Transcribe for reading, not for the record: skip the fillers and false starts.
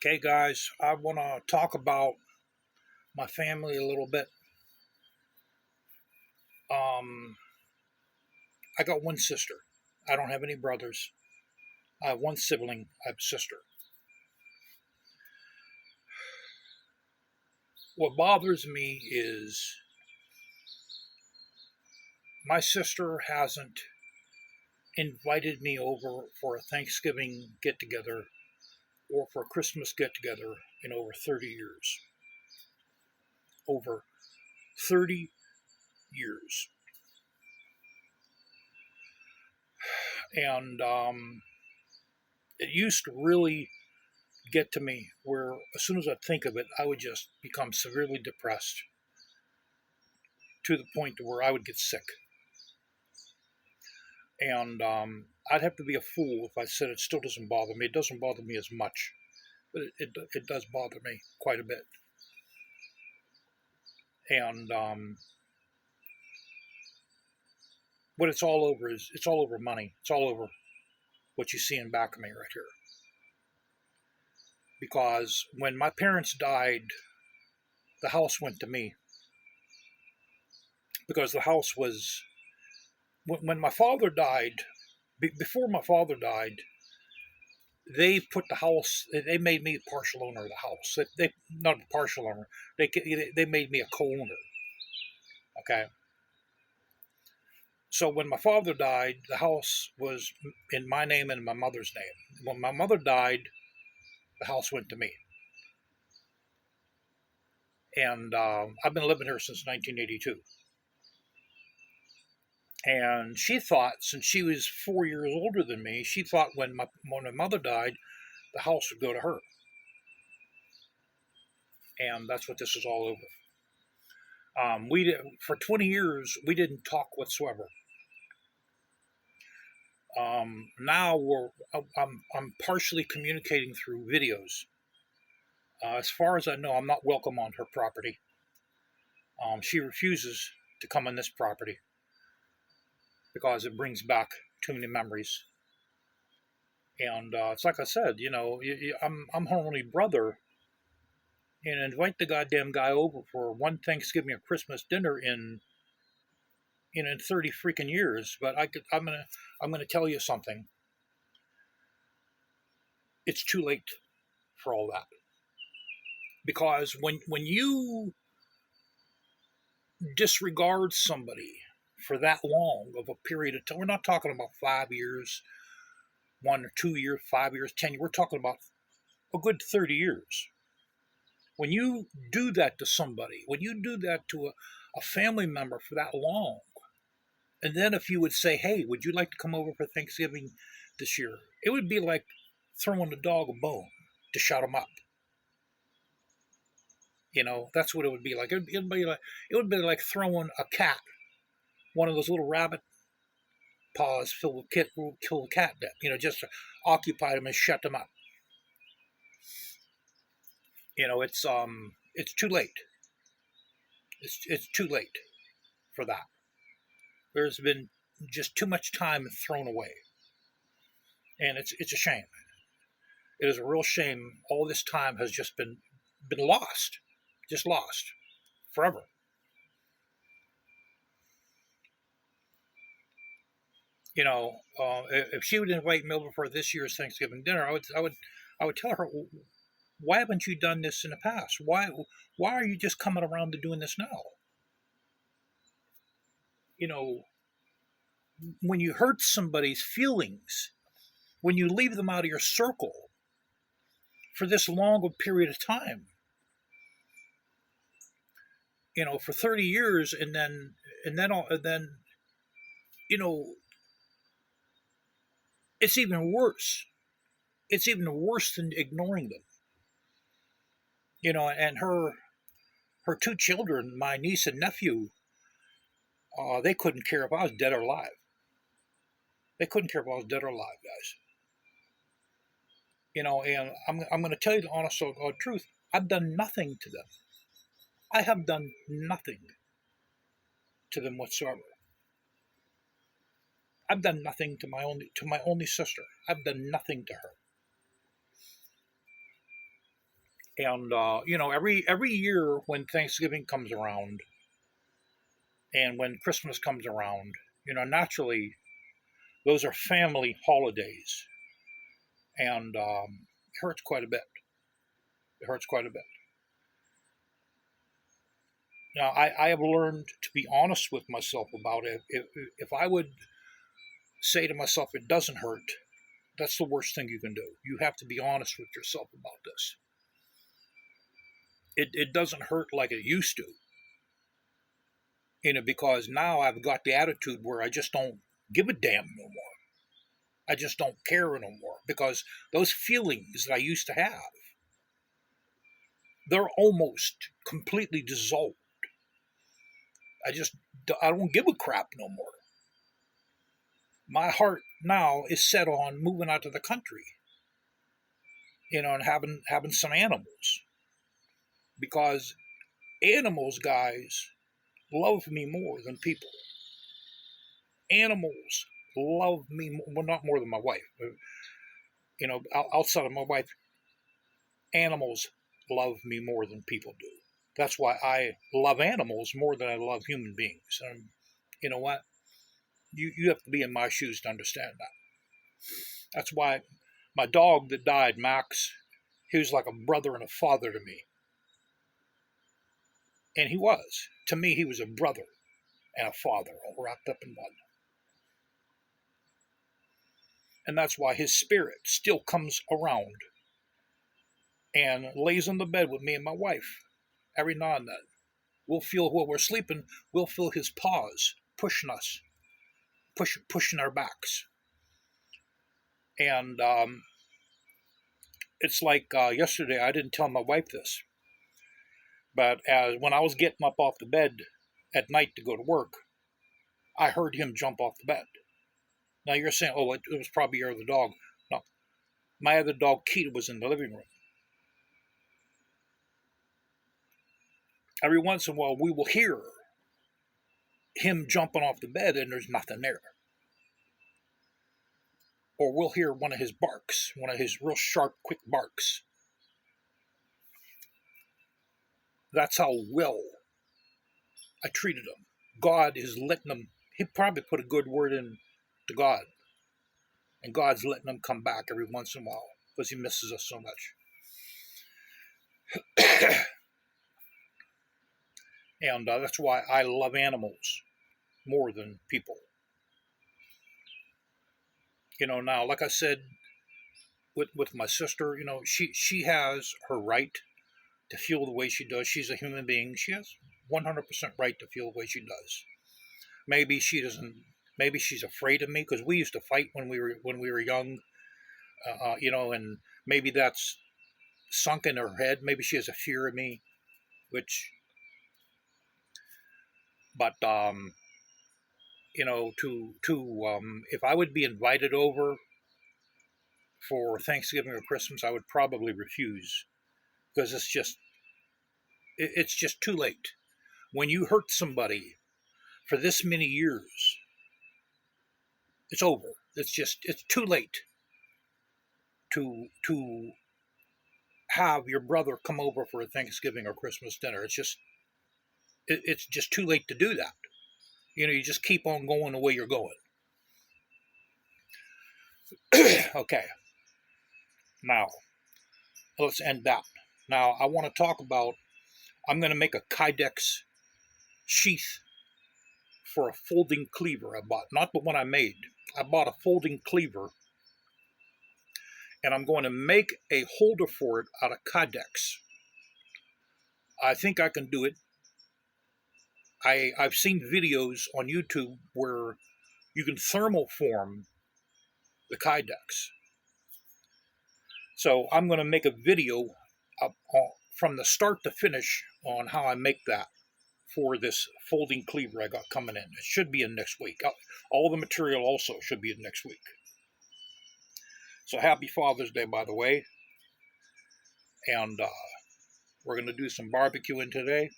Okay, guys, I want to talk about my family a little bit. Um, I got one sister. I don't have any brothers. I have one sibling. I have a sister. What bothers me is my sister hasn't invited me over for a Thanksgiving get together or for a Christmas get together in over 30 years. Over 30 years. And it used to really get to me where as soon as I think of it, I would just become severely depressed to the point to where I would get sick. And I'd have to be a fool if I said it still doesn't bother me. It doesn't bother me as much, but it does bother me quite a bit. And what it's all over is it's all over money. It's all over what you see in back of me right here. Because when my parents died, the house went to me. Because the house was when my father died, before my father died, they put the house. They made me partial owner of the house. They not a partial owner. They made me a co-owner. Okay. So when my father died, the house was in my name and my mother's name. When my mother died, the house went to me. And I've been living here since 1982. And she thought, since she was 4 years older than me, she thought when my mother died, the house would go to her. And that's what this is all over. For 20 years we didn't talk whatsoever. Now I'm partially communicating through videos. As far as I know, I'm not welcome on her property. She refuses to come on this property because it brings back too many memories. And it's like I said, I'm her only brother, and invite the goddamn guy over for one Thanksgiving or Christmas dinner in 30 freaking years. But I'm gonna tell you something. It's too late for all that, because when you disregard somebody for that long of a period of time, we're not talking about 5 years, 1 or 2 years, 5 years, 10 years. We're talking about a good 30 years. When you do that to somebody, when you do that to a family member for that long, and then if you would say, hey, would you like to come over for Thanksgiving this year? It would be like throwing a dog a bone to shut him up. That's what it would be like. It would be like throwing a cat, one of those little rabbit paws filled with kill the cat dead, just to occupy them and shut them up. It's too late. It's too late for that. There's been just too much time thrown away, and it's a shame. It is a real shame. All this time has just been lost, just lost forever. If she would invite me over for this year's Thanksgiving dinner, I would tell her, why haven't you done this in the past? Why are you just coming around to doing this now? When you hurt somebody's feelings, when you leave them out of your circle for this long a period of time, for 30 years, and then it's even worse. It's even worse than ignoring them. And her two children, my niece and nephew, they couldn't care if I was dead or alive. They couldn't care if I was dead or alive, guys. And I'm going to tell you the honest to God truth. I've done nothing to them. I have done nothing to them whatsoever. I've done nothing to my only sister. I've done nothing to her. And every year when Thanksgiving comes around and when Christmas comes around, naturally those are family holidays, and it hurts quite a bit. It hurts quite a bit. Now, I have learned to be honest with myself about it. If I would say to myself, it doesn't hurt, that's the worst thing you can do. You have to be honest with yourself about this. It doesn't hurt like it used to, because now I've got the attitude where I just don't give a damn no more. I just don't care no more, because those feelings that I used to have, they're almost completely dissolved. I don't give a crap no more. My heart now is set on moving out to the country, and having some animals, because animals, guys, love me more than people. Animals love me more, well, not more than my wife. Outside of my wife, animals love me more than people do. That's why I love animals more than I love human beings. And you know what? You have to be in my shoes to understand that. That's why my dog that died, Max, he was like a brother and a father to me. And he was. To me, he was a brother and a father all wrapped up in one. And that's why his spirit still comes around and lays on the bed with me and my wife every now and then. We'll feel, while we're sleeping, we'll feel his paws pushing us, pushing our backs. And it's like yesterday, I didn't tell my wife this, but when I was getting up off the bed at night to go to work, I heard him jump off the bed. Now you're saying, oh, it was probably your other dog. No, my other dog, Keita, was in the living room. Every once in a while, we will hear him jumping off the bed and there's nothing there. Or we'll hear one of his barks, one of his real sharp, quick barks. That's how well I treated him. God is letting him, he probably put a good word in to God. And God's letting him come back every once in a while because he misses us so much. And that's why I love animals more than people. Now, like I said, with my sister, she has her right to feel the way she does. She's a human being. She has 100% right to feel the way she does. Maybe she doesn't. Maybe she's afraid of me because we used to fight when we were young, and maybe that's sunk in her head. Maybe she has a fear of me, but if I would be invited over for Thanksgiving or Christmas, I would probably refuse because it's just too late. When you hurt somebody for this many years, it's over. It's too late to have your brother come over for a Thanksgiving or Christmas dinner. It's just too late to do that. You just keep on going the way you're going. Okay. Now, let's end that. Now, I want to talk about, I'm going to make a Kydex sheath for a folding cleaver I bought. Not the one I made. I bought a folding cleaver, and I'm going to make a holder for it out of Kydex. I think I can do it. I've seen videos on YouTube where you can thermoform the Kydex. So I'm going to make a video from the start to finish on how I make that for this folding cleaver I got coming in. It should be in next week. All the material also should be in next week. So happy Father's Day, by the way. And we're going to do some barbecuing today.